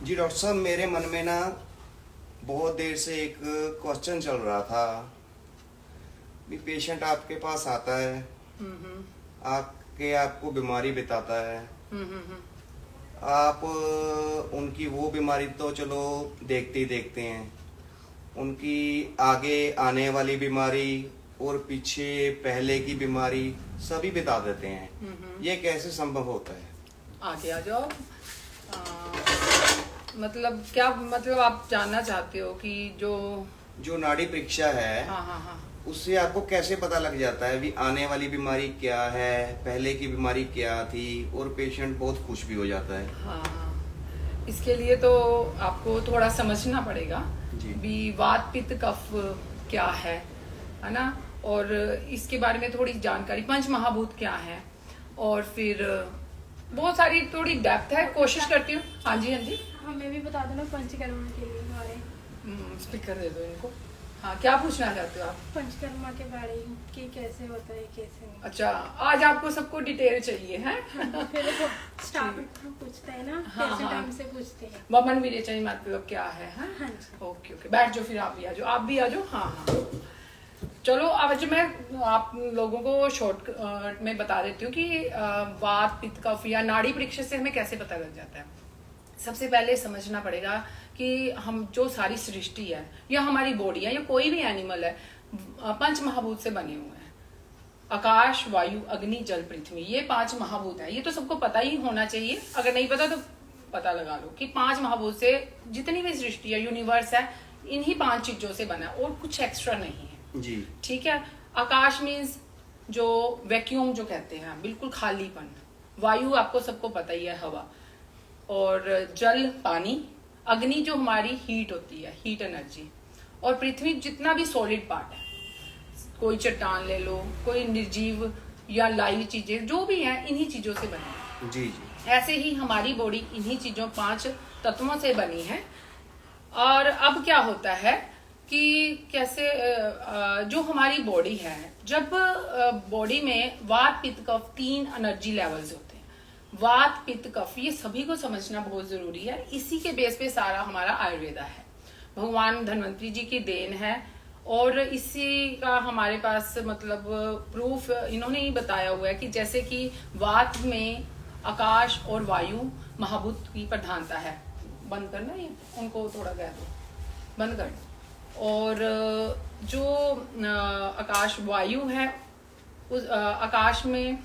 जी doctor साहब, मेरे मन में ना बहुत देर से एक क्वेश्चन चल रहा था। भी पेशेंट आपके पास आता है, हम्म आपको बीमारी बताता है। हम्म। आप उनकी वो बीमारी तो चलो देखते ही देखते हैं, उनकी आगे आने वाली बीमारी और पीछे पहले की बीमारी सभी बता देते हैं। ये कैसे संभव होता है? आगे आ जाओ। मतलब क्या, मतलब आप जानना चाहते हो कि जो जो नाड़ी परीक्षा है, हाँ हाँ हाँ उससे आपको कैसे पता लग जाता है भी आने वाली बीमारी क्या है, पहले की बीमारी क्या थी, और पेशेंट बहुत खुश भी हो जाता है। हाँ, इसके लिए तो आपको थोड़ा समझना पड़ेगा जी भी वात पित्त कफ क्या है ना। और इसके बारे में थोड़ी जानकारी, पंच महाभूत क्या है, और फिर बहुत सारी थोड़ी डेप्थ है, कोशिश करती हूँ। हाँ जी हाँ जी, हमें भी बता दो ना पंचकर्मा के लिए बारे। स्पीकर दे दो इनको। हाँ, क्या पूछना चाहते हो आप? पंचकर्मा के बारे में कि कैसे होता है कैसे नहीं। अच्छा, आज आपको सबको डिटेल चाहिए है? हाँ, फिर देखो स्टाफ पूछते हैं ना, हाँ, कैसे हाँ। टाइम से पूछते हैं। वमन विरेचन मतलब क्या है? हाँ जी। ओके ओके, बैठ जाओ, फिर आप भी आ जाओ, आप भी आ जाओ। हाँ हाँ, चलो आज मैं आप लोगों को शॉर्ट में बता देती हूँ कि वात पित्त कफ या नाड़ी परीक्षा से हमें कैसे पता लग जाता है। सबसे पहले समझना पड़ेगा कि हम जो सारी सृष्टि है या हमारी बॉडी है या कोई भी एनिमल है, पंच महाभूत से बने हुए हैं। आकाश, वायु, अग्नि, जल, पृथ्वी, ये 5 महाभूत है। ये तो सबको पता ही होना चाहिए, अगर नहीं पता तो पता लगा लो कि 5 महाभूत से जितनी भी सृष्टि है, यूनिवर्स है, इन्हीं 5 चीजों से बना है और कुछ एक्स्ट्रा नहीं है जी। ठीक है। आकाश मीन्स जो वैक्यूम जो कहते हैं, बिल्कुल खालीपन। वायु आपको सबको पता ही है, हवा। और जल पानी, अग्नि जो हमारी हीट होती है, हीट एनर्जी। और पृथ्वी जितना भी सॉलिड पार्ट है, कोई चट्टान ले लो, कोई निर्जीव या लाइव चीजें जो भी हैं, इन्हीं चीजों से बनी है। जी जी। ऐसे ही हमारी बॉडी इन्हीं चीजों 5 तत्वों से बनी है। और अब क्या होता है कि कैसे जो हमारी बॉडी है, जब बॉडी में वात पित्त कफ 3 एनर्जी लेवल्स होते हैं। वात पित्त कफ ये सभी को समझना बहुत जरूरी है। इसी के बेस पे सारा हमारा आयुर्वेदा है, भगवान धन्वंतरी जी की देन है। और इसी का हमारे पास मतलब प्रूफ इन्होंने ही बताया हुआ है कि जैसे कि वात में आकाश और वायु महाभूत की प्रधानता है। बंद करना, ये उनको थोड़ा कह दो, बंद कर। और जो आकाश वायु है, उस आकाश में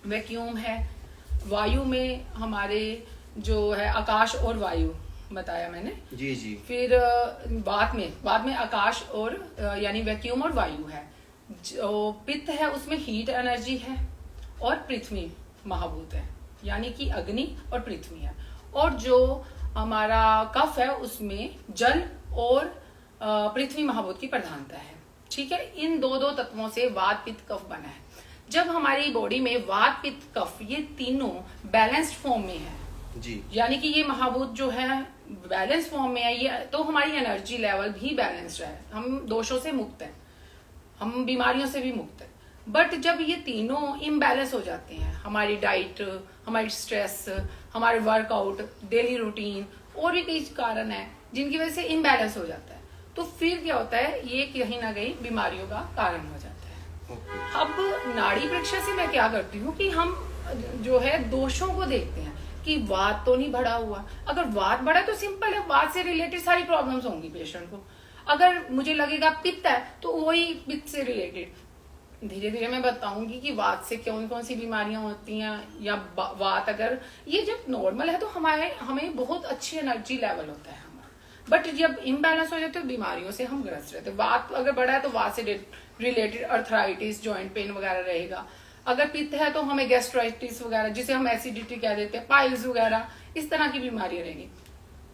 वैक्यूम है, वायु में हमारे जो है आकाश और वायु बताया मैंने। जी जी। फिर बाद में आकाश और यानी वैक्यूम और वायु है। जो पित्त है उसमें हीट एनर्जी है, और पृथ्वी महाभूत है यानी कि अग्नि और पृथ्वी है। और जो हमारा कफ है उसमें जल और पृथ्वी महाभूत की प्रधानता है। ठीक है, इन दो तत्वों से वात पित्त कफ बना है। जब हमारी बॉडी में वात पित्त कफ ये तीनों बैलेंस्ड फॉर्म में है जी, यानी कि ये महाभूत जो है बैलेंस फॉर्म में है, ये तो हमारी एनर्जी लेवल भी बैलेंस्ड है। हम दोषों से मुक्त हैं, हम बीमारियों से भी मुक्त हैं। बट जब ये तीनों इम्बैलेंस हो जाते हैं, हमारी डाइट, हमारी स्ट्रेस, हमारे वर्कआउट, डेली रूटीन और भी कई कारण है जिनकी वजह से इम्बैलेंस हो जाता है, तो फिर क्या होता है, ये कहीं ना कहीं बीमारियों का कारण हो जाता है। अब नाड़ी परीक्षा से मैं क्या करती हूँ कि हम जो है दोषों को देखते हैं कि वात तो नहीं बढ़ा हुआ। अगर वात बढ़ा तो सिंपल है, वात से रिलेटेड सारी प्रॉब्लम्स होंगी पेशेंट को। अगर मुझे लगेगा पित्त है तो वही पित्त से रिलेटेड धीरे धीरे मैं बताऊंगी कि वात से कौन कौन सी बीमारियां होती हैं। या वात अगर ये जब नॉर्मल है तो हमें बहुत अच्छी एनर्जी लेवल होता है हमारा, बट जब इम्बैलेंस हो जाते हैं बीमारियों से हम ग्रस्त रहते हैं। वात अगर बढ़ा है तो वात से रिलेटेड अर्थराइटिस, जॉइंट पेन वगैरह रहेगा। अगर पित्त है तो हमें गैस्ट्राइटिस वगैरह, जिसे हम एसिडिटी कह देते हैं, पाइल्स वगैरह, इस तरह की बीमारियां रहेंगी।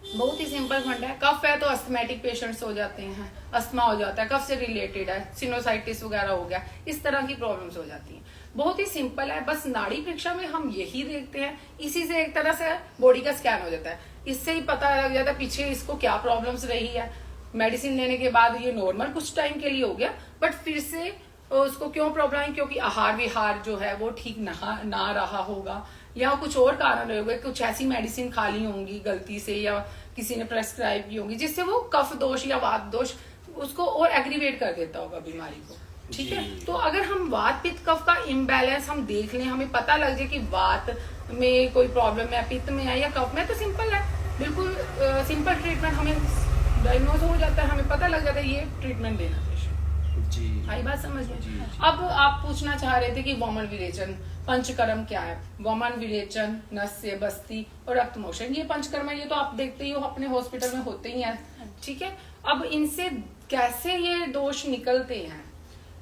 बहुत ही सिंपल फंड है। कफ है तो अस्थमेटिक पेशेंट्स हो जाते हैं, अस्थमा हो जाता है, कफ से रिलेटेड है, सिनोसाइटिस वगैरह हो गया, इस तरह की प्रॉब्लम्स हो जाती हैं। बहुत ही सिंपल है, बस नाड़ी परीक्षा में हम यही देखते हैं। इसी से एक तरह से बॉडी का स्कैन हो जाता है, इससे ही पता लग जाता है पीछे इसको क्या प्रॉब्लम्स रही है। मेडिसिन लेने के बाद ये नॉर्मल कुछ टाइम के लिए हो गया, बट फिर से उसको क्यों प्रॉब्लम है, क्योंकि आहार विहार जो है वो ठीक ना रहा होगा, या कुछ और कारण रहे होंगे, कुछ ऐसी मेडिसिन खा ली होंगी गलती से या किसी ने प्रेस्क्राइब की होंगी जिससे वो कफ दोष या वात दोष उसको और एग्रीवेट कर देता होगा बीमारी को। ठीक है, तो अगर हम वात पित्त कफ का इम्बैलेंस हम देख लें, हमें पता लग जाए कि वात में कोई प्रॉब्लम है, पित्त में है या कफ में, तो सिंपल है, बिल्कुल सिंपल ट्रीटमेंट हमें डायग्नोज हो जाता है, हमें पता लग जाता है ये ट्रीटमेंट देना पेशेंट। जी आई बात समझ में? जी। अब आप पूछना चाह रहे थे कि वोमन विरेचन पंचकर्म क्या है। वोमन विरेचन, नस्य, बस्ती और रक्त मोशन, ये पंचकर्म है, ये तो आप देखते ही हो अपने हॉस्पिटल में होते ही हैं। ठीक है, अब इनसे कैसे ये दोष निकलते हैं,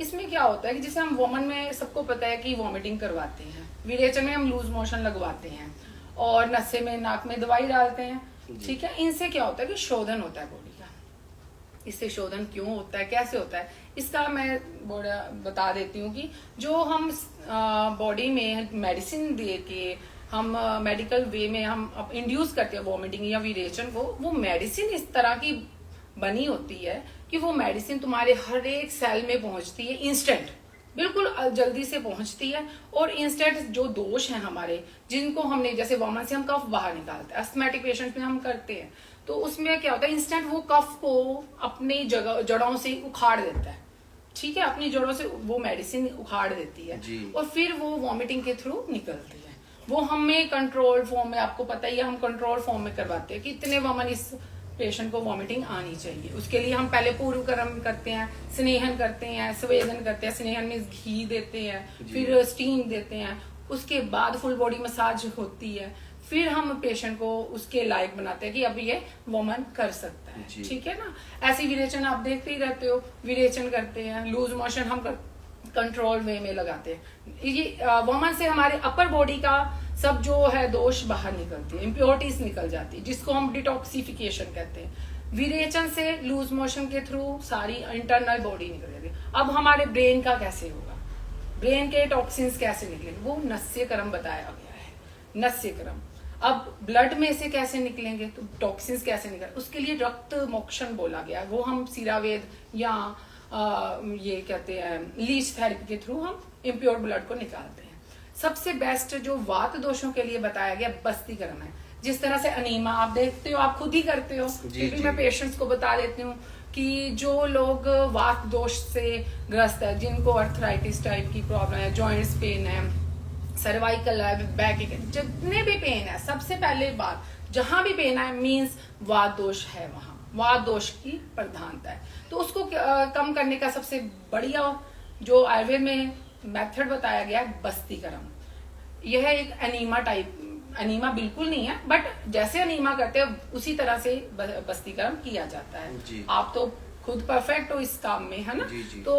इसमें क्या होता है कि जैसे हम वोमन में सबको पता है कि वॉमिटिंग करवाते हैं, विरेचन में हम लूज मोशन लगवाते हैं और नशे में नाक में दवाई डालते हैं। ठीक है, इनसे क्या होता है कि शोधन होता है बॉडी का। इससे शोधन क्यों होता है, कैसे होता है, इसका मैं बता देती हूँ कि जो हम बॉडी में मेडिसिन दे के हम मेडिकल वे में हम इंड्यूस करते हैं वॉमिटिंग या विरेचन को, वो मेडिसिन इस तरह की बनी होती है कि वो मेडिसिन तुम्हारे हर एक सेल में पहुंचती है इंस्टेंट, बिल्कुल जल्दी से पहुंचती है। और इंस्टेंट जो दोष हैं हमारे, जिनको हमने जैसे वोमन से हम कफ बाहर निकालते हैं, अस्थमैटिक पेशेंट में हम करते हैं, तो उसमें क्या होता है इंस्टेंट वो कफ को अपनी जड़ों से उखाड़ देता है। ठीक है, अपनी जड़ों से वो मेडिसिन उखाड़ देती है और फिर वो वॉमिटिंग के थ्रू निकलती है। वो हमें कंट्रोल फॉर्म में, आपको पता ही है, हम कंट्रोल फॉर्म में करवाते हैं कि इतने वोमन इस पेशेंट को वॉमिटिंग आनी चाहिए। उसके लिए हम पहले पूर्व कर्म करते हैं, स्नेहन करते हैं, संवेदन करते हैं। स्नेहन में घी देते हैं, फिर स्टीम देते हैं, उसके बाद फुल बॉडी मसाज होती है, फिर हम पेशेंट को उसके लायक बनाते हैं कि अब ये वोमन कर सकता है। ठीक है ना, ऐसी विरेचन आप देखते ही रहते हो, विरेचन करते हैं, लूज मोशन हम कंट्रोल वे में लगाते हैं। ये वोमन से हमारे अपर बॉडी का सब जो है दोष बाहर निकलती है, इम्प्योरिटीज निकल जाती है, जिसको हम डिटॉक्सिफिकेशन कहते हैं। विरेचन से लूज मोशन के थ्रू सारी इंटरनल बॉडी निकल जाती है। अब हमारे ब्रेन का कैसे होगा, ब्रेन के टॉक्सिन्स कैसे निकलेंगे, वो नस्य कर्म बताया गया है, नस्य कर्म। अब ब्लड में से कैसे निकलेंगे, तो टॉक्सिन्स कैसे निकल, उसके लिए रक्त मोक्षण बोला गया, वो हम सिरावेद या ये कहते हैं लीच थेरेपी के थ्रू हम इम्प्योर ब्लड को निकालते हैं। सबसे बेस्ट जो वात दोषों के लिए बताया गया बस्तीकरण है। जिस तरह से अनीमा आप देखते हो, आप खुद ही करते हो, फिर भी मैं पेशेंट्स को बता देती हूँ कि जो लोग वात दोष से ग्रस्त है, जिनको अर्थराइटिस टाइप की प्रॉब्लम है, जॉइंट्स पेन है, सर्वाइकल है, बैक है, जितने भी पेन है, सबसे पहले बात जहां भी पेन है मीन्स वात दोष है, वहां वात दोष की प्रधानता है। तो उसको कम करने का सबसे बढ़िया जो आयुर्वेद में मेथड बताया गया है बस्तीकरण। यह एक अनीमा टाइप, अनीमा बिल्कुल नहीं है, बट जैसे अनीमा करते हैं उसी तरह से बस्तीकरण किया जाता है। आप तो खुद परफेक्ट हो इस काम में, है ना। तो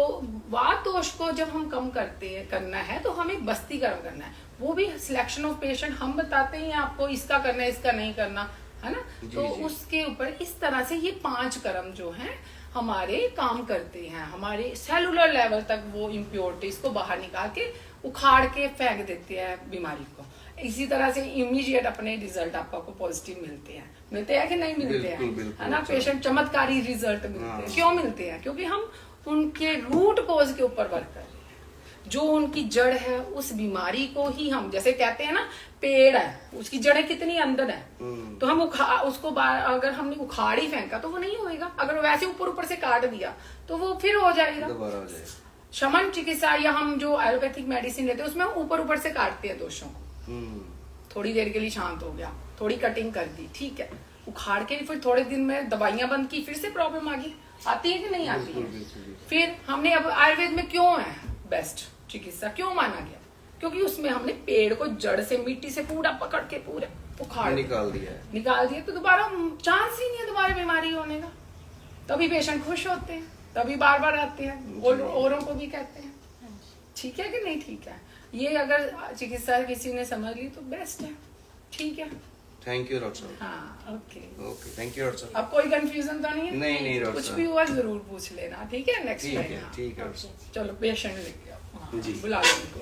वात दोष को जब हम कम करना है तो हमें बस्तीकरण करना है। वो भी सिलेक्शन ऑफ पेशेंट हम बताते हैं आपको, इसका करना है, इसका नहीं करना, है ना। तो उसके ऊपर इस तरह से ये 5 कर्म जो हैं हमारे काम करते हैं, हमारे सेलुलर लेवल तक वो इम्प्योरिटीज को बाहर निकाल के उखाड़ के फेंक देते हैं बीमारी को। इसी तरह से इमीडिएट अपने रिजल्ट आपको पॉजिटिव मिलते हैं कि नहीं मिलते हैं, है ना। पेशेंट चमत्कारी रिजल्ट मिलते हैं। क्यों मिलते हैं? क्योंकि हम उनके रूट कोज के ऊपर वर्क कर रहे हैं। जो उनकी जड़ है उस बीमारी को ही हम, जैसे कहते हैं ना पेड़ है, उसकी जड़ें कितनी अंदर है, तो हम उसको अगर हमने उखाड़ ही फेंका तो वो नहीं होएगा। अगर वैसे ऊपर से काट दिया तो वो फिर हो जाएगा, दोबारा हो जाएगा। शमन चिकित्सा या हम जो एलोपैथिक मेडिसिन लेते हैं उसमें ऊपर से काटते हैं दोषों को, थोड़ी देर के लिए शांत हो गया, थोड़ी कटिंग कर दी, ठीक है, उखाड़ के फिर थोड़े दिन में दवाइयां बंद की, फिर से प्रॉब्लम आ गई। आती है कि नहीं आती है? फिर हमने अब आयुर्वेद में क्यों है बेस्ट चिकित्सा, क्यों माना गया? क्योंकि उसमें हमने पेड़ को जड़ से, मिट्टी से पूरा पकड़ के पूरे उखाड़ निकाल दिया, तो दोबारा चांस ही नहीं है दोबारा बीमारी होने का। तभी पेशेंट खुश होते हैं, तभी बार बार आते हैं, औरों को भी कहते हैं। ठीक है कि नहीं? ठीक है। ये अगर चिकित्सा किसी ने समझ ली तो बेस्ट है। ठीक है, थैंक यू डॉक्टर साहब। हाँ, ओके, थैंक यू डॉक्टर साहब। अब कोई कंफ्यूजन तो नहीं है? नहीं डॉक्टर कुछ भी हुआ जरूर पूछ लेना, ठीक है, नेक्स्ट टाइम। ठीक है। चलो पेशेंट लेके आओ, बुला लो उनको।